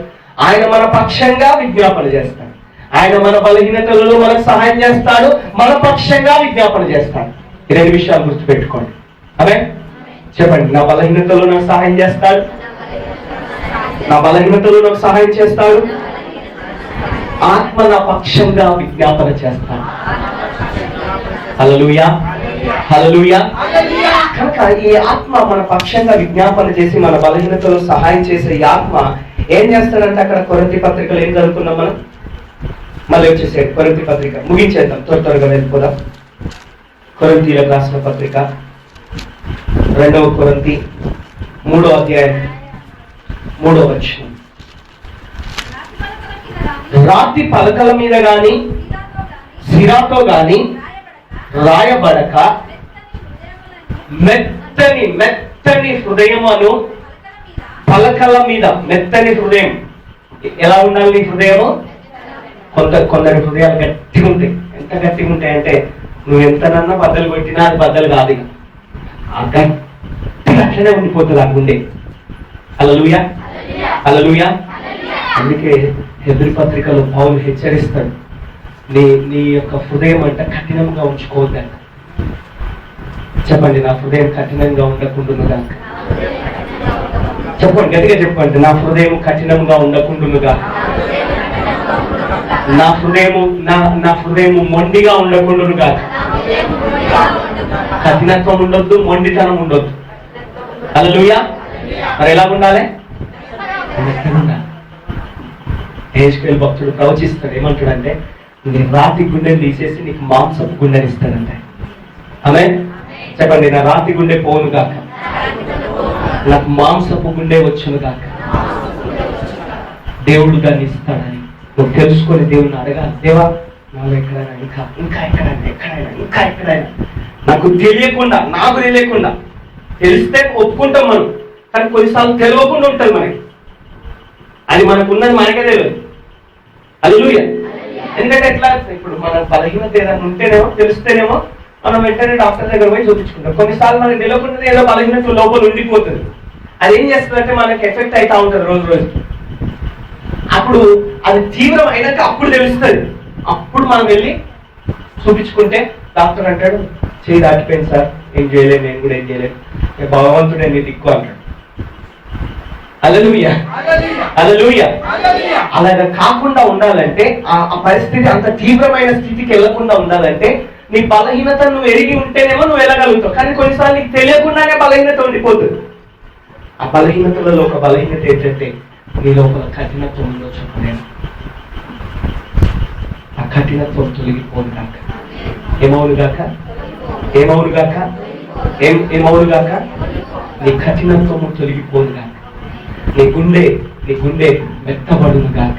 ఆయన మన పక్షంగా విజ్ఞాపన చేస్తాడు. ఆయన మన బలహీనతలలో మనకు సహాయం చేస్తాడు, మన పక్షంగా విజ్ఞాపన చేస్తాడు. ఈ రెండు విషయాలు గుర్తుపెట్టుకోండి. అదే చెప్పండి, నా బలహీనతలో నాకు సహాయం చేస్తాడు, నా బలహీనతలో నాకు సహాయం చేస్తాడు, ఆత్మ నా పక్షంగా విజ్ఞాపన చేస్తాడు. హల్లెలూయా, హల్లెలూయా. కనుక ఈ ఆత్మ మన పక్షంగా విజ్ఞాపన చేసి మన బలహీనతలో సహాయం చేసే ఈ ఆత్మ ఏం చేస్తాడంటే, అక్కడ కొరింథీ పత్రికలు ఏం చదువుకున్నాం మనం, మళ్ళీ వచ్చేసేది కొరింథీ పత్రిక ముగించేద్దాం, త్వరగా వెళ్ళిపోదాం. కొరింథీలకు రాసిన పత్రిక 2వ కొరింథీ 3వ అధ్యాయం 3వ వచనం. రాతి పలకల మీద గాని సిరాతో గాని రాయబడక మెత్తని మెత్తని హృదయమును పలకల మీద. మెత్తని హృదయం ఎలా ఉండాలి నీ హృదయము? కొందరి హృదయాలు గట్టిగా ఉంటాయి. ఎంత గట్టిగా ఉంటాయంటే నువ్వు ఎంతనన్నా బద్దలు కొట్టినా అది బద్దలు కాదు, గట్టి అట్లనే ఉండిపోతుంది ఆ గుండె. హల్లెలూయా, హల్లెలూయా. అందుకే హెబ్రీ పత్రికలో పౌలు హెచ్చరిస్తాడు, నీ యొక్క హృదయం అంటే కఠినంగా ఉంచుకోవద్దంట. చెప్పండి, నా హృదయం కఠినంగా ఉండకుండునుగా. చెప్పండి, గట్టిగా చెప్పండి, నా హృదయం కఠినంగా ఉండకుండునుగా. నా హృదయం మొండిగా ఉండకుండునుగా. కఠినత్వం ఉండొద్దు, మొండితనం ఉండొద్దు. హల్లెలూయా. మరి ఎలా ఉండాలి? హెజ్కేలు భక్తుడు ప్రవచిస్తాడు, ఏమంటాడంటే, నీ రాతి గుండెని తీసేసి నీకు మాంసపు గుండెని ఇస్తాడంటే. ఆమేన్. చెప్పండి, నా రాతి గుండె పోను గాక, నాకు మాంసపు గుండె వచ్చును గాక. దేవుడు దాన్ని ఇస్తాడని నువ్వు తెలుసుకొని దేవుని అడగాలి. దేవా, నాలో ఎక్కడైనా ఇంకా ఎక్కడైనా నాకు తెలియకుండా తెలిస్తే ఒప్పుకుంటాం మనం, కానీ కొన్నిసార్లు తెలియకుండా ఉంటుంది మనకి. అది మనకున్నది మనకే తెలియదు. హల్లెలూయా. ఎందుకంటే ఎట్లా, ఇప్పుడు మన బలహీనత ఏదైనా ఉంటేనేమో తెలిస్తేనేమో మనం వెంటనే డాక్టర్ దగ్గర పోయి చూపించుకుంటాం. కొన్నిసార్లు మనకి తెలియకుండా ఏదో బలహీనత లోపల ఉండిపోతుంది. అది ఏం చేస్తుందంటే మనకి ఎఫెక్ట్ అవుతా ఉంటుంది రోజు. అప్పుడు అది తీవ్రం అయినాక అప్పుడు తెలుస్తుంది. అప్పుడు మనం వెళ్ళి చూపించుకుంటే డాక్టర్ అంటాడు, చేయి దాటిపోయింది సార్, ఏం చేయలేదు, నేను కూడా ఏం చేయలేదు, భగవంతుడు నీ దిక్కు అంటాడు. హల్లెలూయా, హల్లెలూయా. అలాగా కాకుండా ఉండాలంటే, ఆ పరిస్థితి అంత తీవ్రమైన స్థితికి వెళ్లకుండా ఉండాలంటే నీ బలహీనత నువ్వు ఎరిగి ఉంటేనేమో నువ్వు వెళ్ళగలుగుతావు. కానీ కొన్నిసార్లు నీకు తెలియకుండానే బలహీనత ఉండిపోతుంది. ఆ బలహీనతలలో ఒక బలహీనత ఏంటంటే నీ లోపల కఠినత్వం ఉందో చెప్పలేను. ఆ కఠినత్వం తొలగిపోను గాక. ఏమవును గాక, ఏమవును గాక, ఏమవును గాక. నీ కఠినత్వము తొలగిపోను గాక. నీ గుండె మెత్తబడును గాక.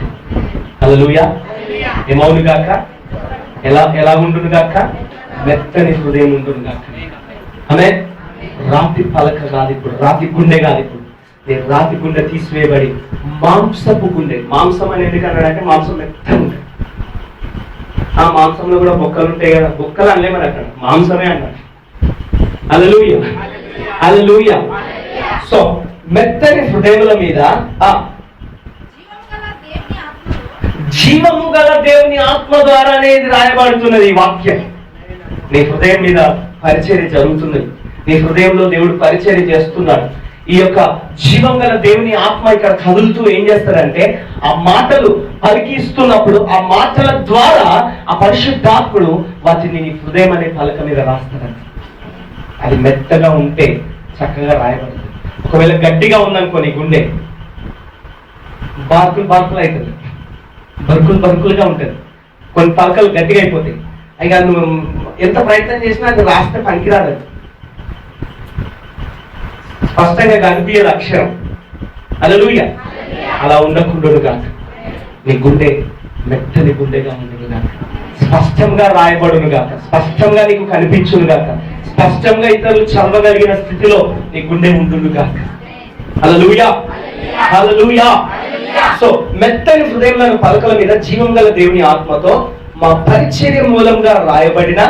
హల్లెలూయా. ఏమవును గాక, ఎలా ఉండును గాక, మెత్తని హృదయం ఉండును గాక. ఆమేన్. రాతి పలక కాదు ఇప్పుడు, రాతి గుండె కాదు ఇప్పుడు. నేను రాతి గుండె తీసివేయబడి మాంసపు గుండె. మాంసం అని ఎందుకన్నాడంటే మాంసం మెత్తగా ఉంటుంది. ఆ మాంసంలో కూడా బొక్కలు ఉంటాయి కదా, బొక్కలు అనలే మరి, అక్కడ మాంసమే అన్నాడు. హల్లెలూయా, హల్లెలూయా. సో మెత్తని హృదయముల మీద జీవము గల దేవుని ఆత్మ ద్వారా అనేది రాయబడుతున్నది ఈ వాక్యం. నీ హృదయం మీద పరిచర్య జరుగుతున్నది. నీ హృదయంలో దేవుడు పరిచర్య చేస్తున్నాడు. ఈ యొక్క జీవం గల దేవుని ఆత్మ ఇక్కడ కదులుతూ ఏం చేస్తాడంటే, ఆ మాటలు పలికిస్తున్నప్పుడు ఆ మాటల ద్వారా ఆ పరిశుద్ధాత్ముడు వాటిని నీ హృదయం అనే పలక మీద రాస్తాడంట. అది మెత్తగా ఉంటే చక్కగా రాయబడుతుంది. ఒకవేళ గట్టిగా ఉందనుకో నీ గుండె, బార్కులు అవుతుంది, బరుకులుగా ఉంటుంది. కొన్ని పలకలు గట్టిగా అయిపోతాయి. ఇక నువ్వు ఎంత ప్రయత్నం చేసినా అది రాస్తే పనికిరాదు, స్పష్టంగా కనిపించదు అక్షరం. హల్లెలూయా. అలా ఉండకుండును గాక. నీ గుండె మెత్తని గుండెగా ఉండును గాక. స్పష్టంగా రాయబడును గాక. స్పష్టంగా నీకు కనిపించును గాక. స్పష్టంగా ఇతరులు చదవగలిగిన స్థితిలో నీ గుండె ఉండును గాక. హల్లెలూయా, హల్లెలూయా. సో మెత్తని హృదయములను పలకల మీద జీవం గల దేవుని ఆత్మతో మా పరిచర్య మూలంగా రాయబడిన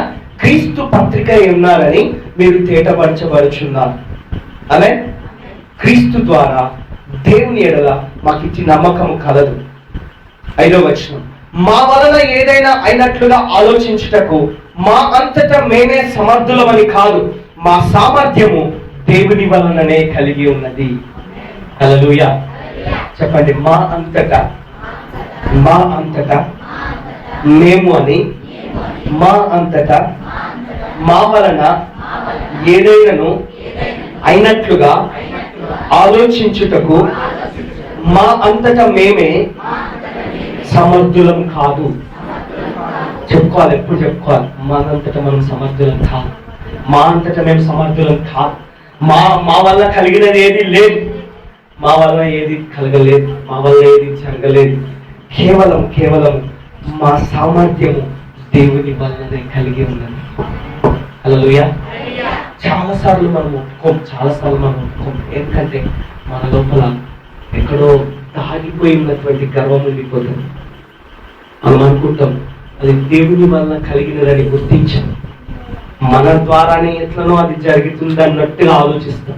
క్రీస్తు పత్రిక ఉన్నారని మీరు తేటపరచబడుచున్నారు. అనే క్రీస్తు ద్వారా దేవుని ఎడల మాకు ఇచ్చి నమ్మకము కలదు. 5వ వచనం, మా వలన ఏదైనా అయినట్లుగా ఆలోచించుటకు మా అంతటా మేమే సమర్థులమని కాదు, మా సామర్థ్యము దేవుని వలననే కలిగి ఉన్నది. హల్లెలూయా. చెప్పండి, మా అంతటా మేము అని, మా అంతటా మా వలన ఏదైనాను అయినట్లుగా ఆలోచించుటకు మా అంతటా మేమే సమర్థులం కాదు. చెప్పుకోవాలి, ఎప్పుడు చెప్పుకోవాలి, మనంతటా మనం సమర్థులం కాదు, మా అంతటా మేము సమర్థులం కాదు, మా వల్ల కలిగినది ఏది లేదు, మా వల్ల ఏది కలగలేదు, మా వల్ల ఏది జరగలేదు. కేవలం మా సామర్థ్యము దేవుని వల్లనే కలిగి ఉన్నది. హల్లెలూయా. చాలాసార్లు మనం ఒప్పుకోం. ఎందుకంటే మన లోపల ఎక్కడో దాగిపోయి ఉన్నటువంటి గర్వం ఉండిపోతుంది. మనం అనుకుంటాం అది దేవుని వల్ల కలిగినదని గుర్తించాం, మన ద్వారానే ఎట్లనో అది జరుగుతుంది అన్నట్టుగా ఆలోచిస్తాం.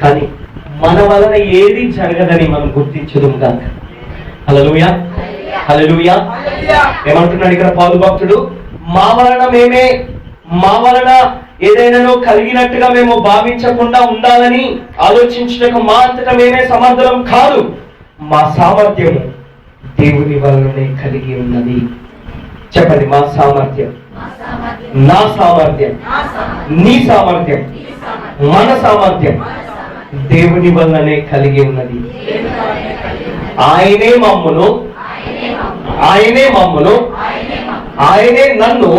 కానీ మన వలన ఏది జరగదని మనం గుర్తించడం కాక. హల్లెలూయా. ఏమంటున్నాడు ఇక్కడ పౌలు భక్తుడు? మా వలన ఏదైనా కలిగినట్టుగా మేము భావించకుండా ఉండాలని ఆలోచించటకు మా అంతటా మేమే సమర్థులం కాదు, మా సామర్థ్యము దేవుని వలననే కలిగి ఉన్నది. చెప్పండి, మా సామర్థ్యం, నా సామర్థ్యం, నీ సామర్థ్యం, మన సామర్థ్యం దేవుని వలననే కలిగి ఉన్నది. ఆయనే మమ్మును, ఆయనే నన్ను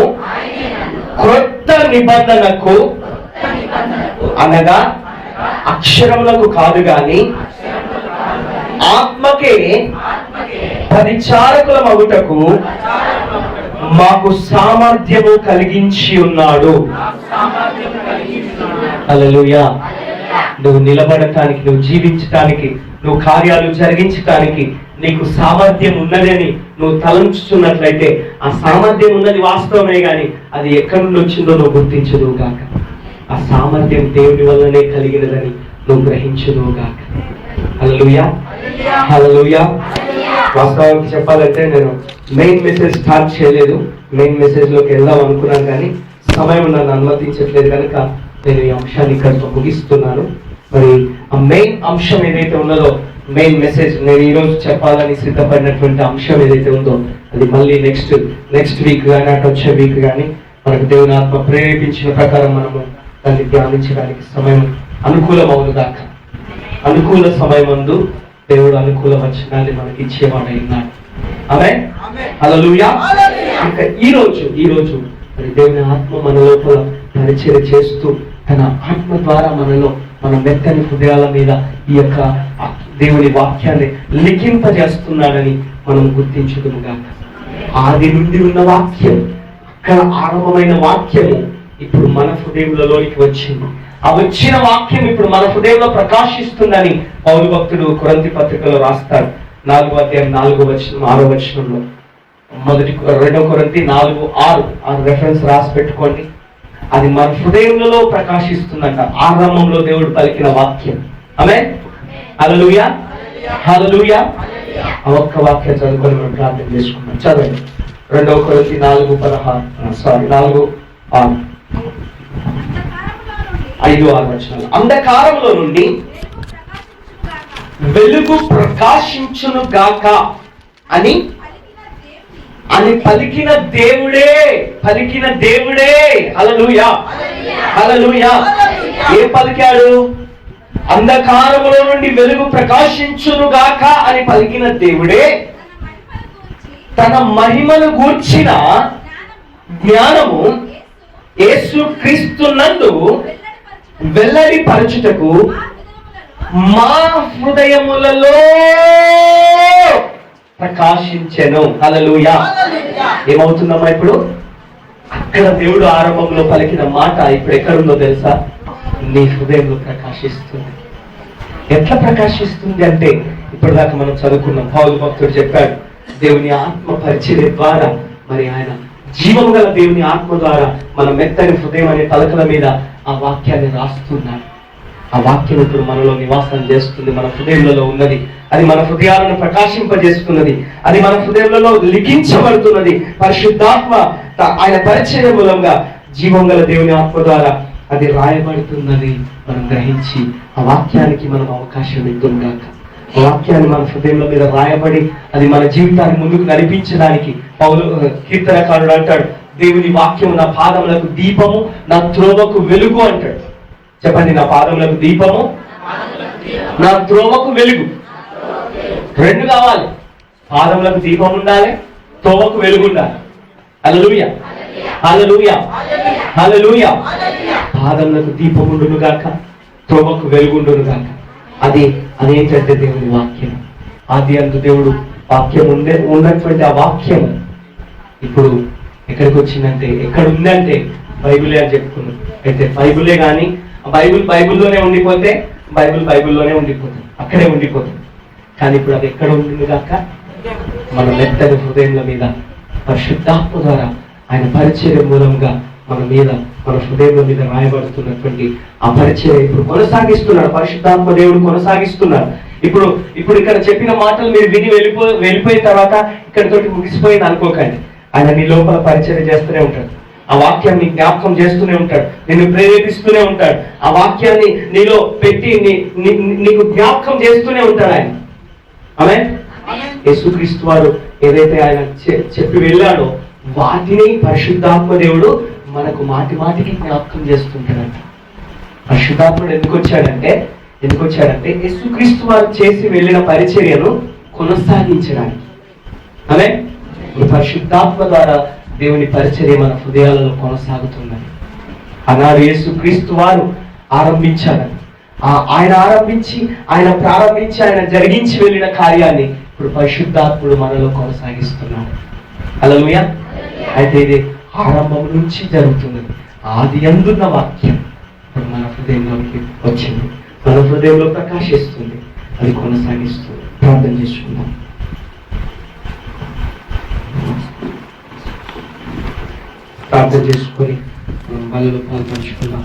క్రొత్త నిబంధనకు అనగా అక్షరములకు కాదు గాని ఆత్మకే పరిచారకులమగుటకు మాకు సామర్థ్యము కలిగించి ఉన్నాడు. హల్లెలూయా. నువ్వు నిలబడటానికి, నువ్వు జీవించటానికి, నువ్వు కార్యాలు జరిగించటానికి నీకు సామర్థ్యం ఉన్నదని నువ్వు తలంచుతున్నట్లయితే ఆ సామర్థ్యం ఉన్నది వాస్తవమే, కానీ అది ఎక్కడి నుండి వచ్చిందో నువ్వు గుర్తించదు గాక. ఆ సామర్థ్యం దేవుని వల్లనే కలిగినదని నువ్వు గ్రహించదు గాక. హల్లెలూయా. వాస్తవానికి చెప్పాలంటే నేను మెయిన్ మెసేజ్ స్టార్ట్ చేయలేదు, మెయిన్ మెసేజ్ లోకి వెళ్దాం అనుకున్నాను, కానీ సమయం నన్ను అనుమతించట్లేదు కనుక నేను ఈ అంశాన్ని ఇక్కడితో ముగిస్తున్నాను. మరి ఆ మెయిన్ అంశం ఏదైతే ఉన్నదో, మెయిన్ మెసేజ్, నేను ఈరోజు చెప్పాలని సిద్ధపడినటువంటి అంశం ఏదైతే ఉందో అది మళ్ళీ నెక్స్ట్ వీక్ కానీ అటు వచ్చే వీక్ కానీ మనకు దేవుని ఆత్మ ప్రేరేపించిన ప్రకారం మనము దాన్ని ధ్యానించడానికి సమయం అనుకూలం అవును దాకా. అనుకూల సమయమందు దేవుడు అనుకూల వచనాన్ని మనకి ఇచ్చేవాడై ఉన్నాడు. ఆమేన్. హల్లెలూయా. ఇంకా ఈ రోజు మరి దేవుని ఆత్మ మన లోపల పరిచర్య చేస్తూ తన ఆత్మ ద్వారా మనలో, మన మెత్తని హృదయాల మీద ఈ యొక్క దేవుని వాక్యాన్ని లిఖింపజేస్తున్నాడని మనం గుర్తించుదుముగా. ఆది నుండి ఉన్న వాక్యం, అక్కడ ఆరంభమైన వాక్యము ఇప్పుడు మన హృదయములలోకి వచ్చింది. ఆ వచ్చిన వాక్యం ఇప్పుడు మన హృదయంలో ప్రకాశిస్తుందని పౌలు భక్తుడు కొరింథీ పత్రికలో రాస్తాడు. 4వ అధ్యాయం 4వ వచనం 6వ వచనంలో, 2 కొరింథీ 4:6 రెఫరెన్స్ రాసి పెట్టుకోండి. అది మన హృదయంలో ప్రకాశిస్తుందంట, ఆరంభంలో దేవుడు పలికిన వాక్యం. ఆమేన్. హల్లెలూయా. ఆ ఒక్క వాక్యం చదువుకొని మనం ప్రార్థన చేసుకున్నాం. చదవండి. 2 కొరింథీ 4:6 5-6 వచనాలు. అంధకారంలో నుండి వెలుగు ప్రకాశించును గాక అని పలికిన దేవుడే. హల్లెలూయా. ఏ పలికాడు? అంధకారములో నుండి వెలుగు ప్రకాశించును గాక అని పలికిన దేవుడే తన మహిమను గూర్చిన జ్ఞానము యేసు క్రీస్తునందు వెల్లడి పరచుటకు మా హృదయములలో ప్రకాశించెను. హల్లెలూయా. ఏమవుతుందమ్మా ఇప్పుడు? అక్కడ దేవుడు ఆరంభంలో పలికిన మాట ఇప్పుడు ఎక్కడుందో తెలుసా? నీ హృదయంలో ప్రకాశిస్తుంది. ఎట్లా ప్రకాశిస్తుంది అంటే, ఇప్పటిదాకా మనం చదువుకున్నాం, పౌలు భక్తుడు చెప్పాడు, దేవుని ఆత్మ పరిచర్య ద్వారా మరి ఆయన జీవము గల దేవుని ఆత్మ ద్వారా మన మెత్తని హృదయం అనే పలకల మీద ఆ వాక్యాన్ని రాస్తున్నాడు. ఆ వాక్యం ఇప్పుడు మనలో నివాసం చేస్తుంది, మన హృదయంలో ఉన్నది. అది మన హృదయాలను ప్రకాశింపజేస్తున్నది, అది మన హృదయంలో లిఖించబడుతున్నది. పరిశుద్ధాత్మ ఆయన పరిచయ మూలంగా జీవం గల దేవుని ఆత్మ ద్వారా అది రాయబడుతున్నది. మనం గ్రహించి ఆ వాక్యానికి మనం అవకాశం ఇద్దాం. ఆ వాక్యాన్ని మన హృదయంలో మీద రాయబడి అది మన జీవితాన్ని ముందుకు నడిపించడానికి పౌలు కీర్తనకారుడు అంటాడు, దేవుని వాక్యం నా పాదములకు దీపము, నా త్రోవకు వెలుగు అంటాడు. చెప్పండి, నా పాదములకు దీపము, నా త్రోవకు వెలుగు. రెండు కావాలి. పాదములకు దీపం ఉండాలి, త్రోవకు వెలుగు ఉండాలి. హల్లెలూయా, హల్లెలూయా, హల్లెలూయా. పాదములకు దీపం ఉండును గాక, త్రోవకు వెలుగుండును గాక. అదేంటంటే దేవుని వాక్యం. ఆది అందు దేవుడు వాక్యం ఉన్నటువంటి ఆ వాక్యం ఇప్పుడు ఎక్కడికి వచ్చిందంటే, ఎక్కడ ఉందంటే బైబిలే అని చెప్పుకున్నాం. అయితే బైబిలే కానీ బైబిల్లోనే ఉండిపోతే బైబిల్లోనే ఉండిపోతుంది, అక్కడే ఉండిపోతుంది. కానీ ఇప్పుడు అది ఎక్కడ ఉంటుంది కాక మన మెత్తని హృదయంల మీద పరిశుద్ధాత్మ ద్వారా ఆయన పరిచర్య మూలంగా మన హృదయంలో మీద రాయబడుతున్నటువంటి ఆ పరిచర్య ఇప్పుడు కొనసాగిస్తున్నాడు. పరిశుద్ధాత్మ దేవుడు కొనసాగిస్తున్నాడు. ఇప్పుడు ఇక్కడ చెప్పిన మాటలు మీరు విని వెళ్ళిపోయిన తర్వాత ఇక్కడితోటి ముగిసిపోయింది అనుకోకండి. ఆయన నీ లోపల పరిచర్య చేస్తూనే ఉంటాడు. ఆ వాక్యాన్ని జ్ఞాపకం చేస్తూనే ఉంటాడు, నిన్ను ప్రేరేపిస్తూనే ఉంటాడు. ఆ వాక్యాన్ని నీలో పెట్టి నీకు జ్ఞాపకం చేస్తూనే ఉంటాడు ఆయన. ఆమేన్. యేసుక్రీస్తు వారు ఏదైతే ఆయన చెప్పి వెళ్ళాడో వాటిని పరిశుద్ధాత్మ దేవుడు మనకు మాటికి జ్ఞాపకం చేస్తుంటాడంట. పరిశుద్ధాత్ముడు ఎందుకు వచ్చాడంటే యేసుక్రీస్తు వారు చేసి వెళ్ళిన పరిచర్యను కొనసాగించడానికి. ఆమేన్. పరిశుద్ధాత్మ ద్వారా దేవుని పరిచర్య మన హృదయాలలో కొనసాగుతున్నది. ఆనాడు యేసుక్రీస్తు వారు ఆరంభించాలని, ఆయన ప్రారంభించి ఆయన జరిగించి వెళ్ళిన కార్యాన్ని ఇప్పుడు పరిశుద్ధాత్ముడు మనలో కొనసాగిస్తున్నాడు. హల్లెలూయా. అయితే ఇది ఆరంభం నుంచి జరుగుతున్నది. ఆది యందున్న వాక్యం ఇప్పుడు మన హృదయంలోకి వచ్చింది, మన హృదయంలో ప్రకాశిస్తుంది, అది కొనసాగిస్తుంది. ప్రార్థన చేసుకుందాం. ప్రార్థన చేసుకొని మనం బలలో పాల్పంచుకుందాం.